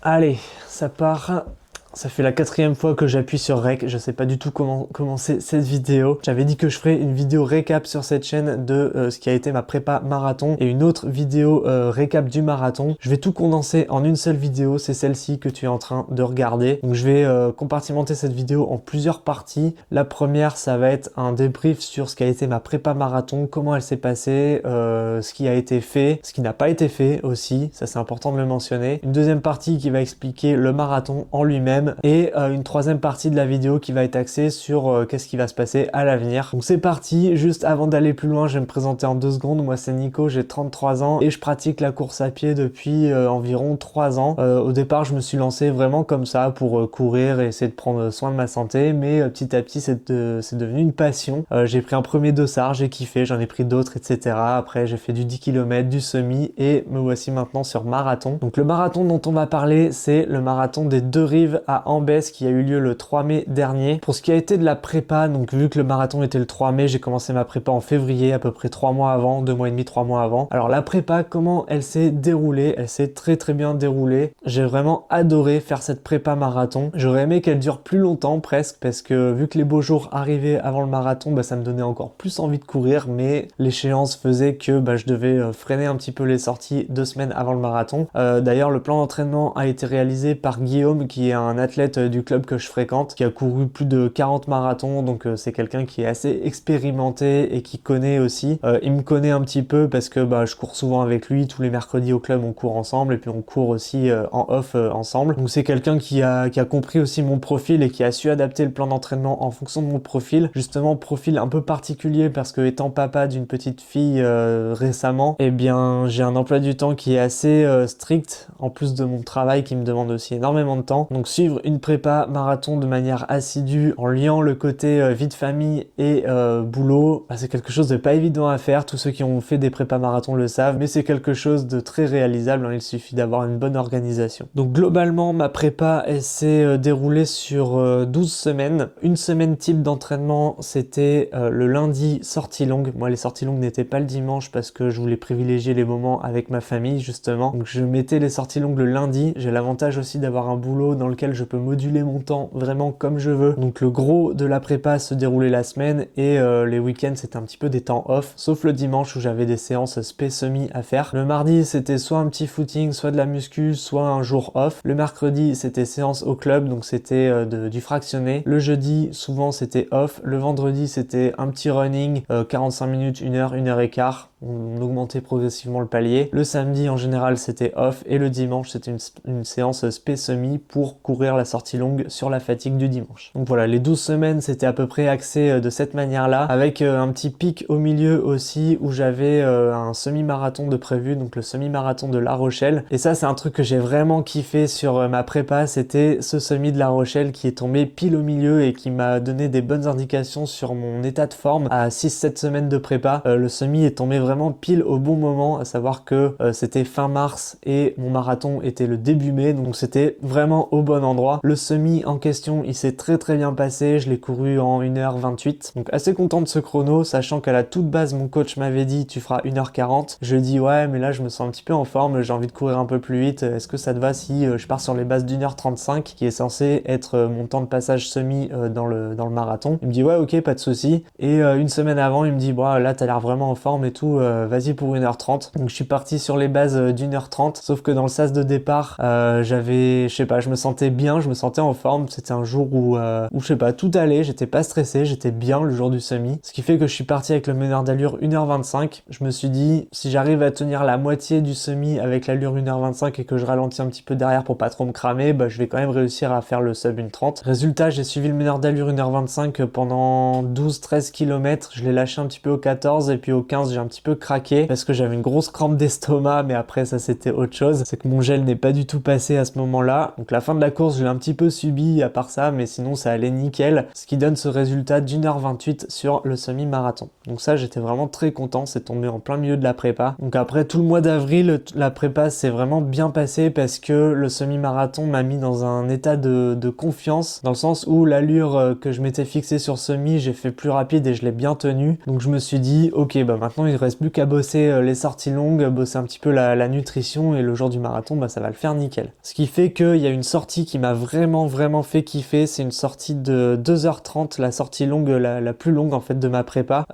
Allez, ça part. Ça fait la 4e fois que j'appuie sur Rec, je sais pas du tout comment commencer cette vidéo. J'avais dit que je ferais une vidéo récap sur cette chaîne de ce qui a été ma prépa marathon et une autre vidéo récap du marathon. Je vais tout condenser en une seule vidéo, c'est celle-ci que tu es en train de regarder. Donc je vais compartimenter cette vidéo en plusieurs parties. La première, ça va être un débrief sur ce qui a été ma prépa marathon, comment elle s'est passée, ce qui a été fait, ce qui n'a pas été fait aussi, ça c'est important de le mentionner. Une deuxième partie qui va expliquer le marathon en lui-même. Et une troisième partie de la vidéo qui va être axée sur qu'est-ce qui va se passer à l'avenir. Donc c'est parti, juste avant d'aller plus loin, je vais me présenter en 2 secondes. Moi c'est Nico, j'ai 33 ans et je pratique la course à pied depuis environ 3 ans. Au départ je me suis lancé vraiment comme ça pour courir et essayer de prendre soin de ma santé, mais petit à petit c'est devenu une passion. J'ai pris un premier dossard, j'ai kiffé, j'en ai pris d'autres, etc. Après j'ai fait du 10 km, du semi et me voici maintenant sur marathon. Donc le marathon dont on va parler, c'est le marathon des Deux Rives à Ambès qui a eu lieu le 3 mai dernier. Pour ce qui a été de la prépa, donc vu que le marathon était le 3 mai, j'ai commencé ma prépa en février, à peu près 3 mois avant, 2 mois et demi, 3 mois avant. Alors la prépa, comment elle s'est déroulée? Elle s'est très bien déroulée. J'ai vraiment adoré faire cette prépa marathon. J'aurais aimé qu'elle dure plus longtemps presque, parce que vu que les beaux jours arrivaient avant le marathon, bah, ça me donnait encore plus envie de courir, mais l'échéance faisait que bah, je devais freiner un petit peu les sorties 2 semaines avant le marathon. D'ailleurs, le plan d'entraînement a été réalisé par Guillaume, qui est un athlète du club que je fréquente, qui a couru plus de 40 marathons, donc c'est quelqu'un qui est assez expérimenté et qui connaît aussi. Il me connaît un petit peu parce que bah, je cours souvent avec lui, tous les mercredis au club on court ensemble et puis on court aussi en off ensemble. Donc c'est quelqu'un qui a compris aussi mon profil et qui a su adapter le plan d'entraînement en fonction de mon profil. Justement, profil un peu particulier parce que étant papa d'une petite fille récemment, eh bien j'ai un emploi du temps qui est assez strict, en plus de mon travail qui me demande aussi énormément de temps. Donc suivre une prépa marathon de manière assidue en liant le côté vie de famille et boulot, bah, c'est quelque chose de pas évident à faire. Tous ceux qui ont fait des prépas marathon le savent, mais c'est quelque chose de très réalisable, hein. Il suffit d'avoir une bonne organisation. Donc globalement, ma prépa elle s'est déroulée sur 12 semaines. Une semaine type d'entraînement, c'était le lundi sortie longue. Moi les sorties longues n'étaient pas le dimanche parce que je voulais privilégier les moments avec ma famille justement. Donc je mettais les sorties longues le lundi. J'ai l'avantage aussi d'avoir un boulot dans lequel je peux moduler mon temps vraiment comme je veux. Donc le gros de la prépa se déroulait la semaine et les week-ends c'était un petit peu des temps off, sauf le dimanche où j'avais des séances spé semi à faire. Le mardi c'était soit un petit footing, soit de la muscu, soit un jour off. Le mercredi c'était séance au club, donc c'était du fractionné. Le jeudi souvent c'était off. Le vendredi c'était un petit running, 45 minutes, 1 heure et quart. On augmentait progressivement le palier. Le samedi en général c'était off et le dimanche c'était une séance spé semi pour courir la sortie longue sur la fatigue du dimanche. Donc voilà, les 12 semaines c'était à peu près axé de cette manière-là, avec un petit pic au milieu aussi où j'avais un semi-marathon de prévu, donc le semi-marathon de La Rochelle. Et ça c'est un truc que j'ai vraiment kiffé sur ma prépa, c'était ce semi de La Rochelle qui est tombé pile au milieu et qui m'a donné des bonnes indications sur mon état de forme à 6-7 semaines de prépa. Le semi est tombé vraiment pile au bon moment, à savoir que c'était fin mars et mon marathon était le début mai, donc c'était vraiment au bon endroit. Le semi en question, il s'est très bien passé, je l'ai couru en 1h28, donc assez content de ce chrono, sachant qu'à la toute base mon coach m'avait dit tu feras 1h40. Je dis ouais mais là je me sens un petit peu en forme, j'ai envie de courir un peu plus vite, est-ce que ça te va si je pars sur les bases d'1h35 qui est censé être mon temps de passage semi dans le marathon. Il me dit ouais ok pas de souci, et une semaine avant il me dit bon là t'as l'air vraiment en forme et tout, vas-y pour 1h30. Donc je suis parti sur les bases d'1h30, sauf que dans le sas de départ j'avais, je sais pas, je me sentais bien, je me sentais en forme, c'était un jour où je sais pas, tout allait, j'étais pas stressé, j'étais bien le jour du semi, ce qui fait que je suis parti avec le meneur d'allure 1h25. Je me suis dit si j'arrive à tenir la moitié du semi avec l'allure 1h25 et que je ralentis un petit peu derrière pour pas trop me cramer, bah je vais quand même réussir à faire le sub 1h30. Résultat, j'ai suivi le meneur d'allure 1h25 pendant 12-13 km, je l'ai lâché un petit peu au 14 et puis au 15 j'ai un petit peu craqué parce que j'avais une grosse crampe d'estomac, mais après ça c'était autre chose, c'est que mon gel n'est pas du tout passé à ce moment-là. Donc la fin de la course je l'ai un petit peu subi à part ça, mais sinon ça allait nickel, ce qui donne ce résultat d'1h28 sur le semi-marathon. Donc ça j'étais vraiment très content, c'est tombé en plein milieu de la prépa. Donc après tout le mois d'avril, la prépa s'est vraiment bien passée parce que le semi-marathon m'a mis dans un état de confiance, dans le sens où l'allure que je m'étais fixée sur semi, j'ai fait plus rapide et je l'ai bien tenu. Donc je me suis dit ok bah maintenant il reste reste plus qu'à bosser les sorties longues, bosser un petit peu la nutrition, et le jour du marathon, bah ça va le faire nickel. Ce qui fait qu'il y a une sortie qui m'a vraiment fait kiffer, c'est une sortie de 2h30, la sortie longue, la plus longue en fait de ma prépa.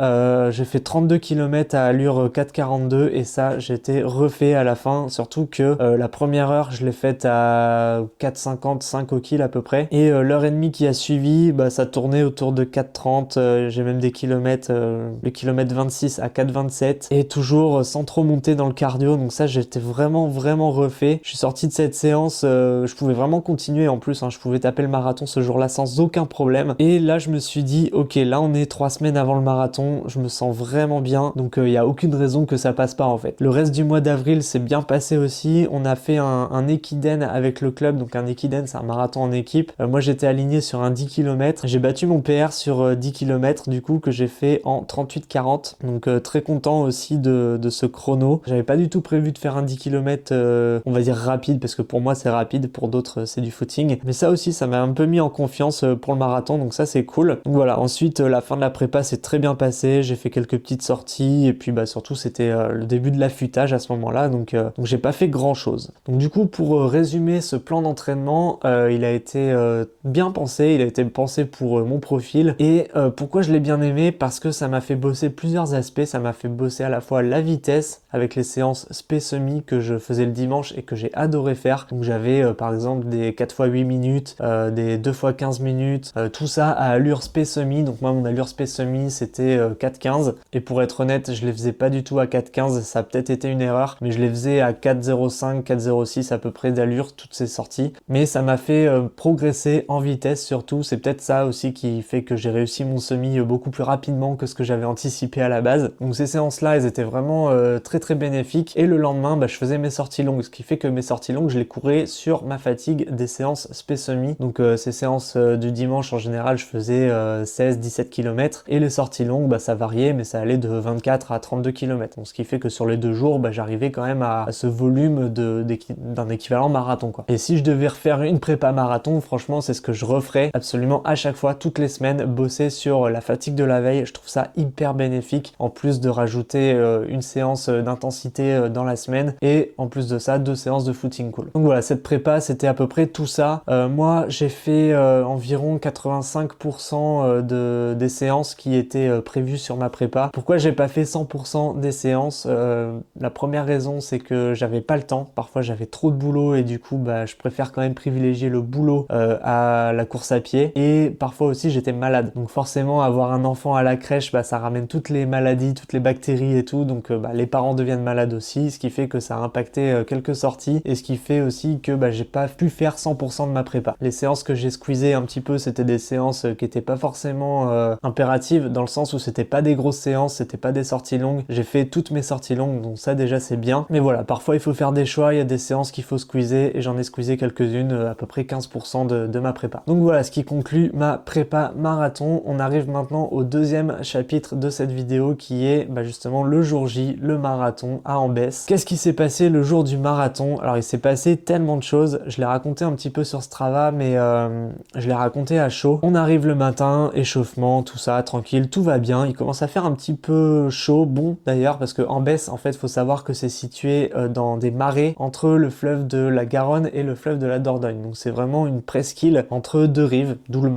J'ai fait 32 km à allure 4,42 et ça j'étais refait à la fin, surtout que la première heure je l'ai faite à 4,55 au kill à peu près, et l'heure et demie qui a suivi, bah ça tournait autour de 4,30, j'ai même des kilomètres, le kilomètre 26 à 4,27, et toujours sans trop monter dans le cardio, donc ça j'étais vraiment refait. Je suis sorti de cette séance, je pouvais vraiment continuer en plus, hein, je pouvais taper le marathon ce jour-là sans aucun problème, et là je me suis dit ok, là on est 3 semaines avant le marathon, je me sens vraiment bien, donc il n'y a aucune raison que ça passe pas en fait. Le reste du mois d'avril s'est bien passé aussi, on a fait un Ekiden avec le club, donc un Ekiden c'est un marathon en équipe. Moi j'étais aligné sur un 10 km, j'ai battu mon PR sur 10 km du coup, que j'ai fait en 38,40, donc très content aussi de ce chrono. J'avais pas du tout prévu de faire un 10 km on va dire rapide, parce que pour moi c'est rapide, pour d'autres c'est du footing, mais ça aussi ça m'a un peu mis en confiance pour le marathon, donc ça c'est cool. Donc voilà, ensuite la fin de la prépa s'est très bien passée, j'ai fait quelques petites sorties, et puis bah surtout c'était le début de l'affûtage à ce moment-là, donc j'ai pas fait grand chose. Donc du coup, pour résumer ce plan d'entraînement, il a été bien pensé, il a été pensé pour mon profil, et pourquoi je l'ai bien aimé, parce que ça m'a fait bosser plusieurs aspects, ça m'a fait bosser à la fois la vitesse avec les séances spé semi que je faisais le dimanche et que j'ai adoré faire. Donc j'avais par exemple des 4 x 8 minutes, des 2 x 15 minutes, tout ça à allure spé semi. Donc moi mon allure spé semi c'était 4,15, et pour être honnête je les faisais pas du tout à 4,15, ça a peut-être été une erreur, mais je les faisais à 4,05, 4,06 à peu près d'allure toutes ces sorties, mais ça m'a fait progresser en vitesse surtout. C'est peut-être ça aussi qui fait que j'ai réussi mon semi beaucoup plus rapidement que ce que j'avais anticipé à la base. Donc ces séances là elles étaient vraiment très bénéfiques, et le lendemain bah, je faisais mes sorties longues, ce qui fait que mes sorties longues je les courais sur ma fatigue des séances spé semi. Donc ces séances du dimanche en général je faisais 16-17 km, et les sorties longues bah, ça variait, mais ça allait de 24 à 32 km. Donc ce qui fait que sur les 2 jours bah, j'arrivais quand même à ce volume d'un équivalent marathon quoi. Et si je devais refaire une prépa marathon, franchement c'est ce que je referais absolument à chaque fois, toutes les semaines, bosser sur la fatigue de la veille. Je trouve ça hyper bénéfique, en plus de rajouter une séance d'intensité dans la semaine, et en plus de ça 2 séances de footing cool. Donc voilà, cette prépa c'était à peu près tout ça. Moi j'ai fait environ 85% des séances qui étaient prévues sur ma prépa. Pourquoi j'ai pas fait 100% des séances? La première raison c'est que j'avais pas le temps, parfois j'avais trop de boulot, et du coup bah je préfère quand même privilégier le boulot à la course à pied, et parfois aussi j'étais malade, donc forcément avoir un enfant à la crèche bah ça ramène toutes les maladies, toutes les bactéries et tout, donc bah, les parents deviennent malades aussi, ce qui fait que ça a impacté quelques sorties, et ce qui fait aussi que bah, j'ai pas pu faire 100% de ma prépa. Les séances que j'ai squeezées un petit peu, c'était des séances qui étaient pas forcément impératives, dans le sens où c'était pas des grosses séances, c'était pas des sorties longues. J'ai fait toutes mes sorties longues, donc ça déjà c'est bien, mais voilà, parfois il faut faire des choix, il y a des séances qu'il faut squeezer, et j'en ai squeezé quelques-unes, à peu près 15% de ma prépa. Donc voilà ce qui conclut ma prépa marathon. On arrive maintenant au deuxième chapitre de cette vidéo, qui est bah, justement le jour J, le marathon à Ambès. Qu'est-ce qui s'est passé le jour du marathon? Alors il s'est passé tellement de choses, je l'ai raconté un petit peu sur Strava, mais je l'ai raconté à chaud. On arrive le matin, échauffement, tout ça, tranquille, tout va bien. Il commence à faire un petit peu chaud, bon d'ailleurs, parce que Ambès, en fait, faut savoir que c'est situé dans des marais entre le fleuve de la Garonne et le fleuve de la Dordogne. Donc c'est vraiment une presqu'île entre deux rives, d'où le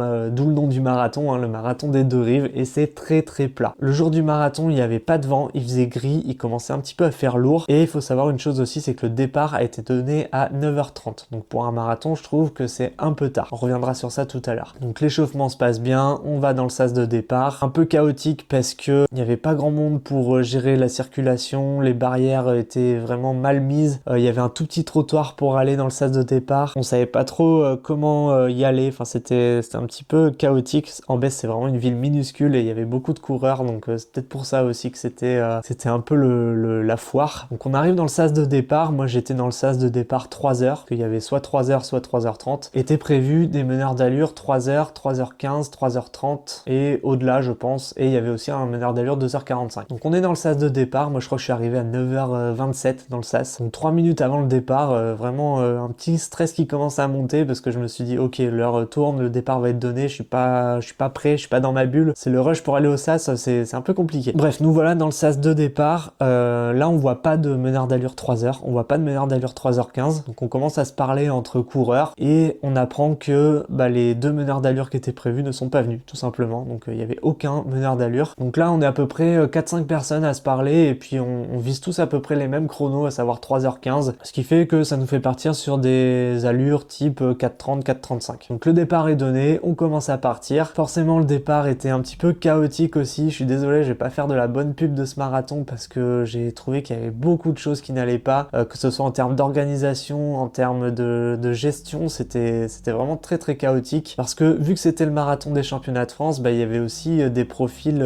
nom du marathon, hein, le marathon des deux rives, et c'est très plat. Le jour du marathon, il n'y avait pas de vent, il faisait gris, il commençait un petit peu à faire lourd, et il faut savoir une chose aussi, c'est que le départ a été donné à 9h30. Donc pour un marathon, je trouve que c'est un peu tard. On reviendra sur ça tout à l'heure. Donc l'échauffement se passe bien, on va dans le sas de départ, un peu chaotique parce que il n'y avait pas grand monde pour gérer la circulation, les barrières étaient vraiment mal mises, il y avait un tout petit trottoir pour aller dans le sas de départ, on savait pas trop comment y aller, enfin c'était un petit peu chaotique. Ambès c'est vraiment une ville minuscule et il y avait beaucoup de coureurs, donc c'est peut-être pour ça aussi que c'était un peu la foire. Donc on arrive dans le sas de départ, moi j'étais dans le sas de départ 3h, qu'il y avait soit 3h soit 3h30, était prévu des meneurs d'allure 3h, 3h15, 3h30 et au-delà je pense, et il y avait aussi un meneur d'allure 2h45. Donc on est dans le sas de départ, moi je crois que je suis arrivé à 9h27 dans le sas, donc 3 minutes avant le départ, vraiment un petit stress qui commence à monter parce que je me suis dit ok, l'heure tourne, le départ va être donné, je suis pas prêt, je suis pas dans ma bulle, c'est le rush pour aller au sas, c'est un peu compliqué. Bref, nous voilà dans le sas de départ, là on voit pas de meneur d'allure 3 heures, on voit pas de meneur d'allure 3h15, donc on commence à se parler entre coureurs et on apprend que les 2 meneurs d'allure qui étaient prévus ne sont pas venus, tout simplement, donc il y avait aucun meneur d'allure. Donc là on est à peu près 4-5 personnes à se parler et puis on vise tous à peu près les mêmes chronos, à savoir 3h15, ce qui fait que ça nous fait partir sur des allures type 4h30, 4h35. Donc le départ est donné, on commence à partir. Forcément le départ était un petit peu chaotique aussi, je suis désolé, je vais pas faire de la bonne pub de ce marathon parce que j'ai trouvé qu'il y avait beaucoup de choses qui n'allaient pas, que ce soit en termes d'organisation, en termes de gestion, c'était vraiment très très chaotique parce que vu que c'était le marathon des championnats de France, il y avait aussi des profils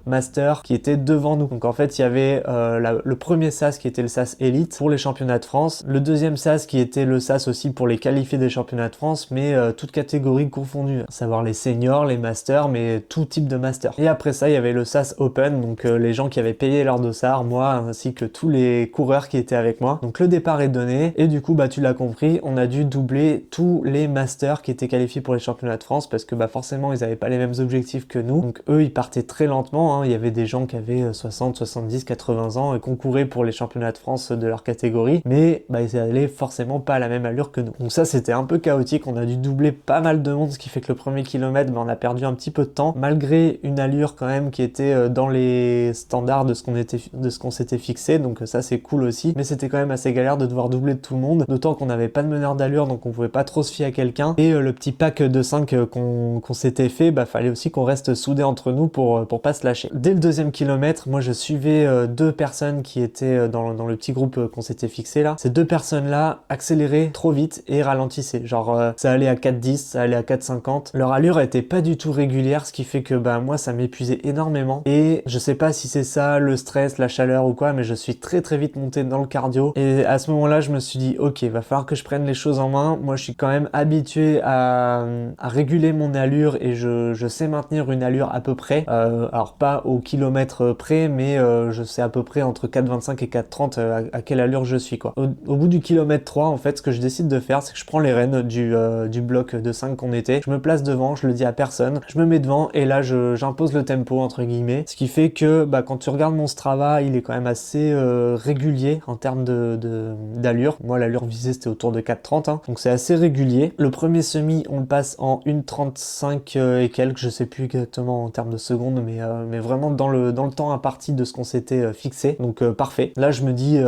master qui étaient devant nous. Donc en fait il y avait le premier SAS qui était le SAS élite pour les championnats de France, le deuxième SAS qui était le SAS aussi pour les qualifiés des championnats de France, mais toutes catégories confondues, à savoir les seniors, les masters, mais tout type de master. Et après ça il y avait le SAS open, donc les gens qui avaient payé leur dossard, moi ainsi que tous les coureurs qui étaient avec moi. Donc le départ est donné et du coup tu l'as compris, on a dû doubler tous les masters qui étaient qualifiés pour les championnats de France parce que forcément ils n'avaient pas les mêmes objectifs que nous, donc eux ils partaient très lentement, hein. Il y avait des gens qui avaient 60, 70, 80 ans et concouraient pour les championnats de France de leur catégorie, mais ils allaient forcément pas à la même allure que nous. Donc ça c'était un peu chaotique, on a dû doubler pas mal de monde, ce qui fait que le premier kilomètre on a perdu un petit peu de temps, malgré une allure quand même qui était dans les standards de ce qu'on s'était fixé, donc ça c'est cool aussi, mais c'était quand même assez galère de devoir doubler de tout le monde, d'autant qu'on n'avait pas de meneur d'allure, donc on pouvait pas trop se fier à quelqu'un, et le petit pack de 5 qu'on s'était fait, fallait aussi qu'on reste soudés entre nous pour pas se lâcher. Dès le deuxième kilomètre, moi je suivais 2 personnes qui étaient dans le petit groupe qu'on s'était fixé là. Ces 2 personnes là accéléraient trop vite et ralentissaient, genre ça allait à 4,10, ça allait à 4,50, leur allure était pas du tout régulière, ce qui fait que moi ça m'épuisait énormément, et je sais pas si c'est ça, le stress, la chaleur ou quoi, mais je suis très très vite monté dans le cardio, et à ce moment là je me suis dit ok, va falloir que je prenne les choses en main. Moi je suis quand même habitué à réguler mon allure et je sais maintenir une allure à peu près, alors pas au kilomètre près, mais je sais à peu près entre 4,25 et 4,30 à quelle allure je suis quoi. Au bout du kilomètre 3 en fait, ce que je décide de faire, c'est que je prends les rênes du bloc de 5 qu'on était, je me place devant, je le dis à personne, je me mets devant et là j'impose le tempo entre guillemets, ce qui fait que quand tu regardes mon Strava, il est quand même assez régulier en termes d'allure. Moi l'allure visée c'était autour de 4,30, hein, donc c'est assez régulier. Le premier semi on le passe en 1,35 et quelques, je sais plus exactement en termes de secondes, mais vraiment dans le temps imparti de ce qu'on s'était fixé, donc parfait. Là je me dis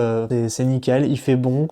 c'est nickel, il fait bon,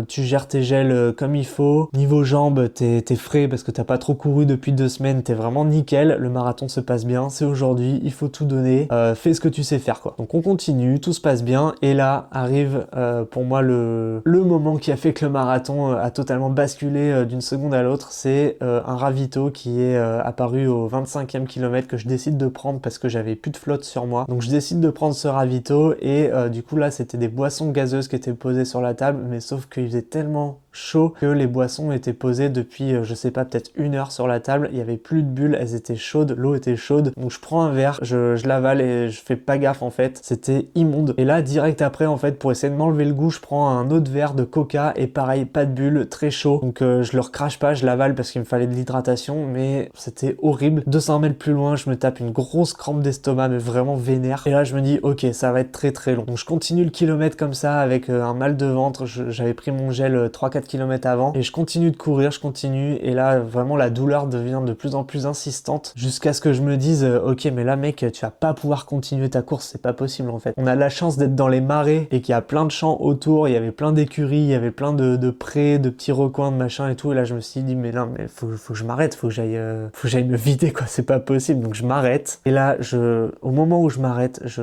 tu gères tes gels comme il faut, niveau jambes t'es frais parce que t'as pas trop couru depuis 2 semaines, t'es vraiment nickel, le marathon se passe bien, c'est aujourd'hui, il faut tout donner, fais ce que tu sais faire quoi. Donc on continue, tout se passe bien, et là arrive pour moi le moment qui a fait que le marathon a totalement basculé d'une seconde à l'autre, c'est un ravito qui est apparu au 25e kilomètre que je décide de prendre parce que j'avais plus de flotte sur moi. Donc je décide de prendre ce ravito et du coup là c'était des boissons gazeuses qui étaient posées sur la table, mais sauf qu'il faisait tellement chaud que les boissons étaient posées depuis je sais pas, peut-être 1 heure sur la table, il y avait plus de bulles, elles étaient chaudes, l'eau était chaude, donc je prends un verre, je l'avale et je fais pas gaffe en fait, c'était immonde. Et là direct après en fait, pour essayer de m'enlever le goût, je prends un autre verre de coca et pareil, pas de bulles, très chaud, donc je le recrache pas, je l'avale parce qu'il me fallait de l'hydratation, mais c'était horrible. 200 mètres plus loin, je me tape une grosse crampe d'estomac, mais vraiment vénère, et là je me dis ok, ça va être très très long. Donc je continue le kilomètre comme ça avec un mal de ventre, j'avais pris mon gel 3-4 km avant, et je continue de courir, je continue, et là vraiment la douleur devient de plus en plus insistante, jusqu'à ce que je me dise ok, mais là mec, tu vas pas pouvoir continuer ta course, c'est pas possible en fait. On a la chance d'être dans les marais et qu'il y a plein de champs autour, il y avait plein d'écuries, il y avait plein de prés, de petits recoins, de machin et tout, et là je me suis dit mais là, mais faut que je m'arrête, faut que j'aille me vider quoi, c'est pas possible. Donc je m'arrête, et là au moment où je m'arrête, je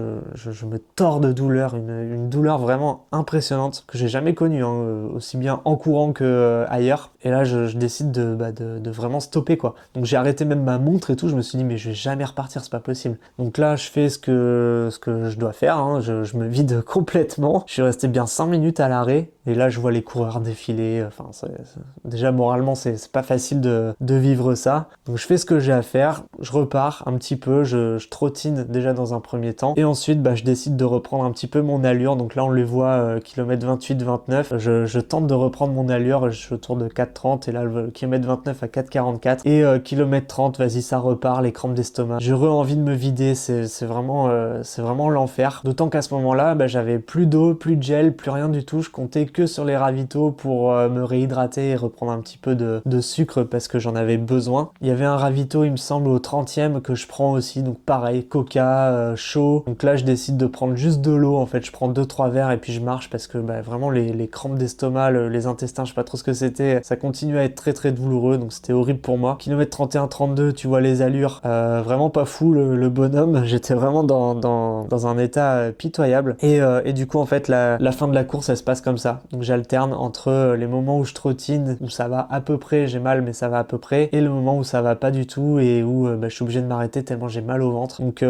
me tords de douleur, une douleur vraiment impressionnante que j'ai jamais connue, hein, aussi bien en courant que ailleurs. Et là je décide de vraiment stopper quoi. Donc j'ai arrêté même ma montre et tout, je me suis dit mais je vais jamais repartir, c'est pas possible. Donc là je fais ce que je dois faire, hein. Je me vide complètement. Je suis resté bien 5 minutes à l'arrêt, et là je vois les coureurs défiler, enfin déjà moralement c'est pas facile de vivre ça. Donc je fais ce que j'ai à faire, je repars un petit peu, je trottine déjà dans un premier temps, et ensuite je décide de reprendre un petit peu mon allure. Donc là on les voit kilomètre 28-29, je tente de reprendre mon allure, je suis autour de 4 4,30 et là le kilomètre 29 à 4,44 et kilomètre 30, vas-y ça repart, les crampes d'estomac. J'ai envie de me vider, c'est vraiment l'enfer. D'autant qu'à ce moment-là, bah, j'avais plus d'eau, plus de gel, plus rien du tout. Je comptais que sur les ravitaux pour me réhydrater et reprendre un petit peu de sucre parce que j'en avais besoin. Il y avait un ravito, il me semble, au 30e que je prends aussi, donc pareil, coca, chaud. Donc là, je décide de prendre juste de l'eau. En fait, je prends 2-3 verres et puis je marche parce que bah, vraiment les crampes d'estomac, les intestins, je sais pas trop ce que c'était, ça continue à être très très douloureux, donc c'était horrible pour moi. Kilomètre 31-32, tu vois les allures, vraiment pas fou le bonhomme. J'étais vraiment dans un état pitoyable. Et du coup, en fait, la fin de la course, elle se passe comme ça. Donc j'alterne entre les moments où je trottine, où ça va à peu près, j'ai mal, mais ça va à peu près, et le moment où ça va pas du tout et où bah, je suis obligé de m'arrêter tellement j'ai mal au ventre. Donc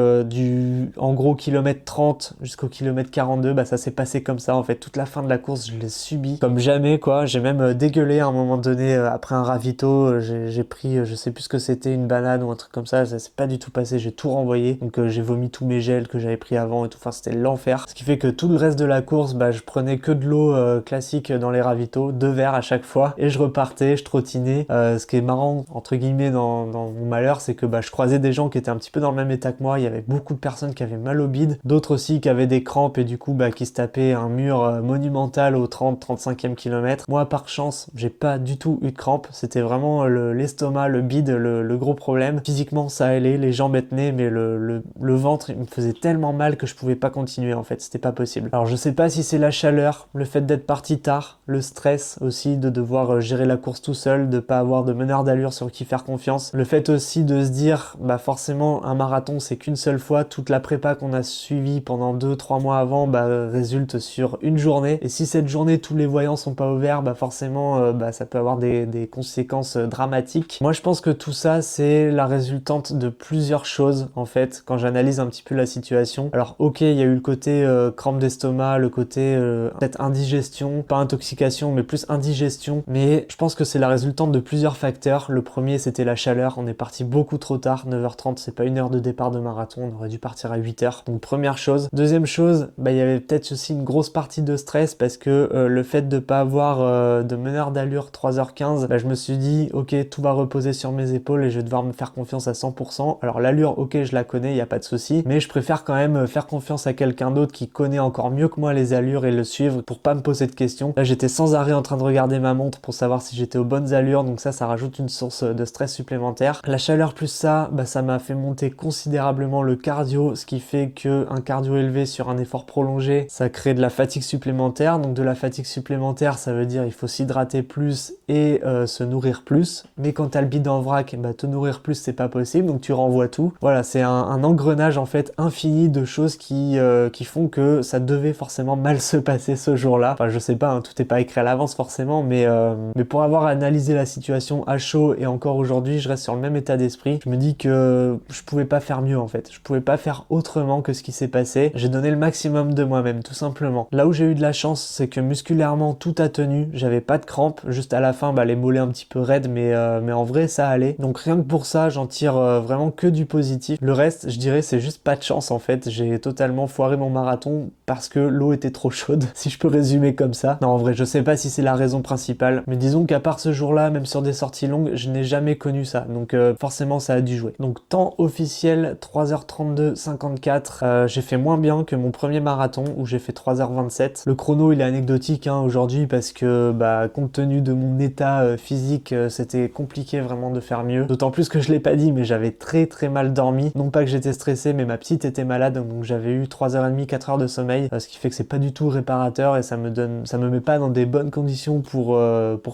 en gros, kilomètre 30 jusqu'au kilomètre 42, bah, ça s'est passé comme ça. En fait, toute la fin de la course, je l'ai subi comme jamais, quoi. J'ai même dégueulé à un moment donné après un ravito. J'ai pris, je sais plus ce que c'était, une banane ou un truc comme ça s'est pas du tout passé, j'ai tout renvoyé. Donc j'ai vomi tous mes gels que j'avais pris avant et tout. Enfin, c'était l'enfer. Ce qui fait que tout le reste de la course, bah, je prenais que de l'eau classique dans les ravitaux, 2 verres à chaque fois, et je repartais, je trottinais. Ce qui est marrant, entre guillemets, dans mon malheur, c'est que bah, je croisais des gens qui étaient un petit peu dans le même état que moi. Il y avait beaucoup de personnes qui avaient mal au bide, d'autres aussi qui avaient des crampes et du coup bah, qui se tapaient un mur monumental au 30-35e kilomètre. Moi, par chance, j'ai pas du tout eu de crampes. C'était vraiment l'estomac, le bide, le gros problème. Physiquement, ça allait, les jambes tenaient, mais le ventre, il me faisait tellement mal que je pouvais pas continuer en fait. C'était pas possible. Alors, je sais pas si c'est la chaleur, le fait d'être parti tard, le stress aussi de devoir gérer la course tout seul, de pas avoir de meneur d'allure sur qui faire confiance. Le fait aussi de se dire, bah forcément, un marathon, c'est qu'une seule fois. Toute la prépa qu'on a suivie pendant 2-3 mois avant, bah, résulte sur une journée. Et si cette journée, tous les voyants sont pas ouverts, bah forcément, bah, ça peut avoir des conséquences dramatiques. Moi, je pense que tout ça, c'est la résultante de plusieurs choses, en fait, quand j'analyse un petit peu la situation. Alors, ok, il y a eu le côté crampe d'estomac, le côté peut-être indigestion, pas intoxication, mais plus indigestion. Mais je pense que c'est la résultante de plusieurs facteurs. Le premier, c'était la chaleur. On est parti beaucoup trop tard, 9h30, c'est pas une heure de départ de marathon, on aurait dû partir à 8h. Donc première chose. Deuxième chose, bah il y avait peut-être aussi une grosse partie de stress parce que le fait de pas avoir de meneur d'allure 3h15, bah je me suis dit ok, tout va reposer sur mes épaules et je vais devoir me faire confiance à 100%. Alors l'allure, ok, je la connais, il y a pas de souci, mais je préfère quand même faire confiance à quelqu'un d'autre qui connaît encore mieux que moi les allures et le suivre pour pas me poser de questions. Là, j'étais sans arrêt en train de regarder ma montre pour savoir si j'étais aux bonnes allures, donc ça rajoute une source de stress supplémentaire. La chaleur plus ça, bah ça m'a fait monter considérablement le cardio, ce qui fait que un cardio élevé sur un effort prolongé, ça crée de la fatigue supplémentaire. Donc de la fatigue supplémentaire, ça veut dire il faut s'hydrater plus et se nourrir plus. Mais quand t'as le bide en vrac, bah te nourrir plus c'est pas possible, donc tu renvoies tout. Voilà, c'est un engrenage en fait infini de choses qui font que ça devait forcément mal se passer ce jour-là. Enfin je sais pas, hein, tout est pas écrit à l'avance forcément, mais pour avoir analysé la situation à chaud et encore aujourd'hui, je reste sur le même état d'esprit. Je me dis que je pouvais pas faire mieux en fait. Je pouvais pas faire autrement que ce qui s'est passé. J'ai donné le maximum de moi-même, tout simplement. Là où j'ai eu de la chance, c'est que musculairement tout a tenu. J'avais pas de crampes. Juste à la fin, bah, les mollets un petit peu raides, mais en vrai ça allait. Donc rien que pour ça, j'en tire vraiment que du positif. Le reste, je dirais, c'est juste pas de chance en fait. J'ai totalement foiré mon marathon parce que l'eau était trop chaude, si je peux résumer comme ça. Non, en vrai, je sais pas si c'est la raison principale, mais disons qu'à part ce jour-là, même sur des sorties longues, je n'ai jamais connu ça. Donc forcément, ça a dû jouer. Donc temps officiel 3h32-54. J'ai fait moins bien que mon premier marathon où j'ai fait 3h27. Le chrono, il est anecdotique hein, aujourd'hui parce que bah, compte tenu de mon état physique, c'était compliqué vraiment de faire mieux. D'autant plus que je l'ai pas dit, mais j'avais très très mal dormi. Non pas que j'étais stressé, mais ma petite était malade, donc j'avais eu 3h30, 4 heures de sommeil, ce qui fait que c'est pas du tout réparateur et ça me met pas dans des bonnes conditions pour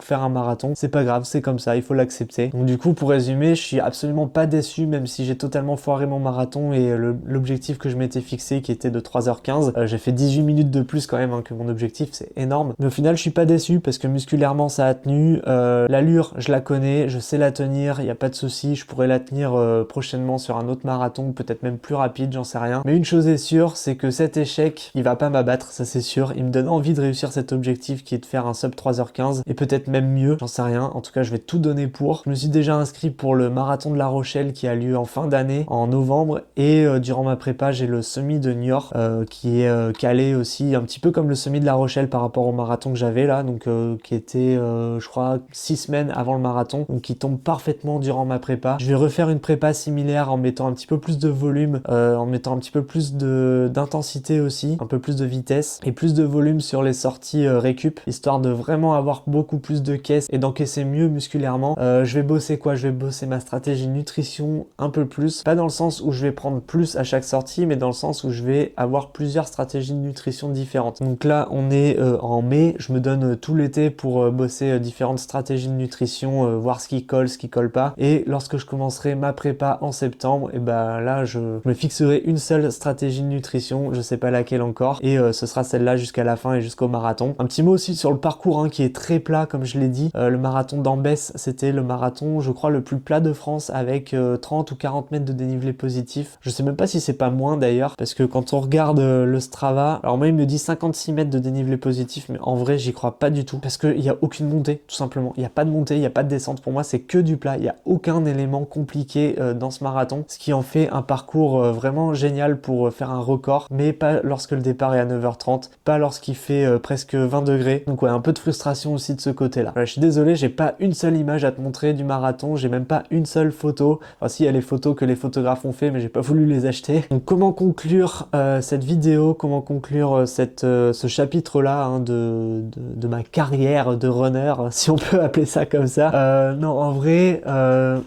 faire un marathon. C'est pas grave, c'est comme ça, il faut l'accepter. Donc du coup, pour résumer, je suis absolument pas déçu, même si j'ai totalement foiré mon marathon et l'objectif que je m'étais fixé qui était de 3h15. J'ai fait 18 minutes de plus quand même hein, que mon objectif, c'est énorme. Mais au final, je suis pas déçu parce que musculairement, ça a tenu. L'allure, je la connais, je sais la tenir, il y a pas de souci. Je pourrais la tenir prochainement sur un autre marathon, peut-être même plus rapide, j'en sais rien. Mais une chose est sûre, c'est que cet échec, il va pas m'abattre, ça c'est sûr. Il me donne envie de réussir cet objectif qui est de faire un sub 3h15 et peut-être même mieux, j'en sais rien. En tout cas, je vais tout donner pour. Je me suis déjà inscrit pour le marathon de La Rochelle qui a lieu en fin d'année, en novembre, et durant ma prépa, j'ai le semi de Niort qui est calé aussi, un petit peu comme le semi de La Rochelle par rapport au marathon que j'avais là, donc qui était je crois 6 semaines avant le marathon, donc qui tombe parfaitement durant ma prépa. Je vais refaire une prépa similaire en mettant un petit peu plus de volume, en mettant un petit peu plus d'intensité aussi, un peu plus de vitesse et plus de volume sur les sorties récup, histoire de vraiment avoir beaucoup plus de caisse et d'encaisser mieux musculairement. Je vais bosser quoi? Je vais bosser ma stratégie nutrition un peu plus, pas dans le sens où je vais prendre plus à chaque sortie, mais dans le sens où je vais avoir plusieurs stratégies de nutrition différentes. Donc là on est en mai, je me donne tout l'été pour bosser différentes stratégies de nutrition, voir ce qui colle pas, et lorsque je commencerai ma prépa en septembre, et ben là je me fixerai une seule stratégie de nutrition, je sais pas laquelle encore, et ce sera celle-là jusqu'à la fin et jusqu'au marathon. Un petit mot aussi sur le parcours hein, qui est très plat comme je l'ai dit. Le marathon d'Ambès, c'était le marathon je crois le plus plat de France avec 30 ou 40 mètres de dénivelé positif. Je sais même pas si c'est pas moins d'ailleurs, parce que quand on regarde le Strava, alors moi il me dit 56 mètres de dénivelé positif, mais en vrai j'y crois pas du tout, parce qu'il n'y a aucune montée tout simplement, il n'y a pas de montée, il n'y a pas de descente, pour moi c'est que du plat, il n'y a aucun élément compliqué dans ce marathon, ce qui en fait un parcours vraiment génial pour faire un record, mais pas lorsque le départ est à 9h30, pas lorsqu'il fait presque 20 degrés, donc ouais, un peu de frustration aussi de ce côté là. Voilà, je suis désolé, j'ai pas une seule image à te montrer du marathon, j'ai même pas une seule photo, enfin si, il y a les photos que les photographes ont fait, mais j'ai pas voulu les acheter. Donc comment conclure cette vidéo, comment conclure ce chapitre là hein, de ma carrière de runner, si on peut appeler ça comme ça. Non, en vrai,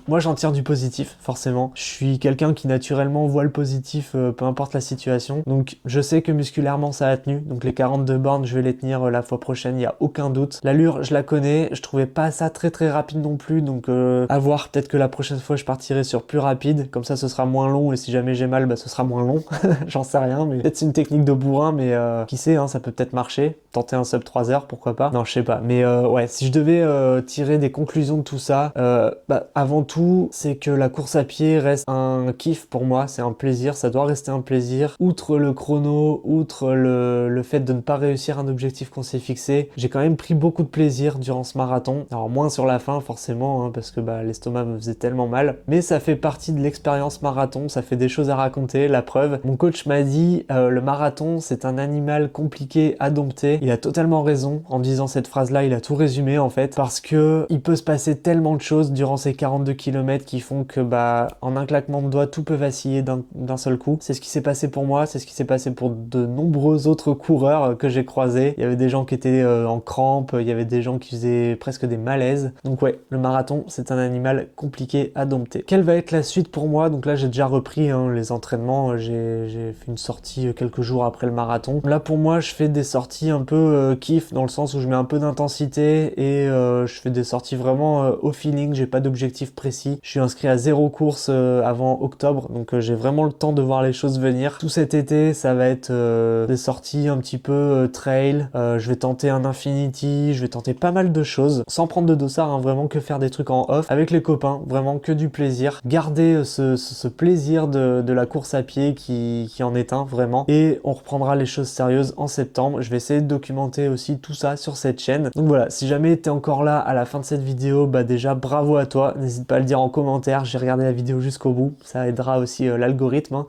moi j'en tire du positif, forcément. Je suis quelqu'un qui naturellement voit le positif, peu importe la situation. Donc je sais que musculairement ça a tenu, donc les 42 bornes je vais les tenir la fois prochaine, il n'y a aucun doute. L'allure je la connais, je trouvais pas ça très rapide non plus, donc à voir, peut-être que la prochaine fois je partirai sur plus rapide, comme ça ce sera moins long, et si jamais j'ai mal, bah ce sera moins long. J'en sais rien, mais peut-être c'est une technique de bourrin, mais qui sait, hein, ça peut peut-être marcher. Tenter un sub 3 heures, pourquoi pas. Non, je sais pas, mais ouais, si je devais tirer des conclusions de tout ça, bah, avant tout, c'est que la course à pied reste un kiff pour moi, c'est un plaisir, ça doit rester un plaisir. Outre le chrono, outre le fait de ne pas réussir un objectif qu'on s'est fixé, j'ai quand même pris beaucoup de plaisir durant ce marathon. Alors moins sur la fin forcément, hein, parce que bah, l'estomac me faisait tellement mal, mais ça fait partie de l'expérience marathon, ça fait des choses à raconter, la preuve. Mon coach m'a dit, le marathon c'est un animal compliqué à dompter. Il a totalement raison en disant cette phrase-là, il a tout résumé en fait, parce que il peut se passer tellement de choses durant ces 42 km qui font que bah en un claquement de doigts tout peut vaciller d'un seul coup. C'est ce qui s'est passé pour moi, c'est ce qui s'est passé pour de nombreux autres coureurs que j'ai croisés. Il y avait des gens qui étaient en crampes, il y avait des gens qui faisaient presque des malaises. Donc ouais, le marathon c'est un animal compliqué à dompter. Quelle va être la suite pour moi? Donc là j'ai déjà repris hein, les entraînements, j'ai fait une sortie quelques jours après le marathon. Là pour moi je fais des sorties un peu kiff, dans le sens où je mets un peu d'intensité et je fais des sorties vraiment au feeling, j'ai pas d'objectif précis. Je suis inscrit à 0 course avant octobre, donc j'ai vraiment le temps de voir les choses venir. Tout cet été ça va être des sorties un petit peu trail, je vais tenter un infinity, je vais tenter pas mal de choses, sans prendre de dossard, hein, vraiment que faire des trucs en off, avec les copains, vraiment que du plaisir. Garder ce plaisir de la course à pied qui en est un, vraiment. Et on reprendra les choses sérieuses en septembre. Je vais essayer de documenter aussi tout ça sur cette chaîne. Donc voilà, si jamais t'es encore là à la fin de cette vidéo, bah déjà bravo à toi. N'hésite pas à le dire en commentaire, j'ai regardé la vidéo jusqu'au bout. Ça aidera aussi l'algorithme, hein.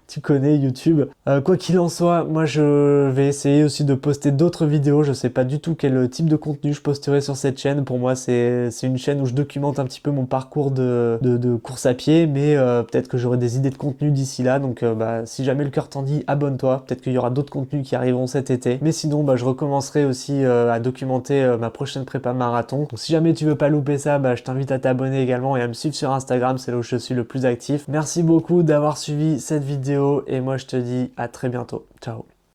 Tu connais YouTube. Quoi qu'il en soit, moi je vais essayer aussi de poster d'autres vidéos. Je sais pas du tout quel type de contenu je posterai sur cette chaîne. Pour moi c'est une chaîne où je documente un petit peu mon parcours de course à pied, mais peut-être que j'aurai des idées de contenu d'ici là. Donc bah, si jamais le cœur t'en dit, abonne-toi. Peut-être qu'il y aura d'autres contenus qui arriveront cet été. Mais sinon bah, je recommencerai aussi à documenter ma prochaine prépa marathon. Donc si jamais tu veux pas louper ça, bah, je t'invite à t'abonner également et à me suivre sur Instagram, c'est là où je suis le plus actif. Merci beaucoup d'avoir suivi cette vidéo et moi je te dis à très bientôt. Ciao.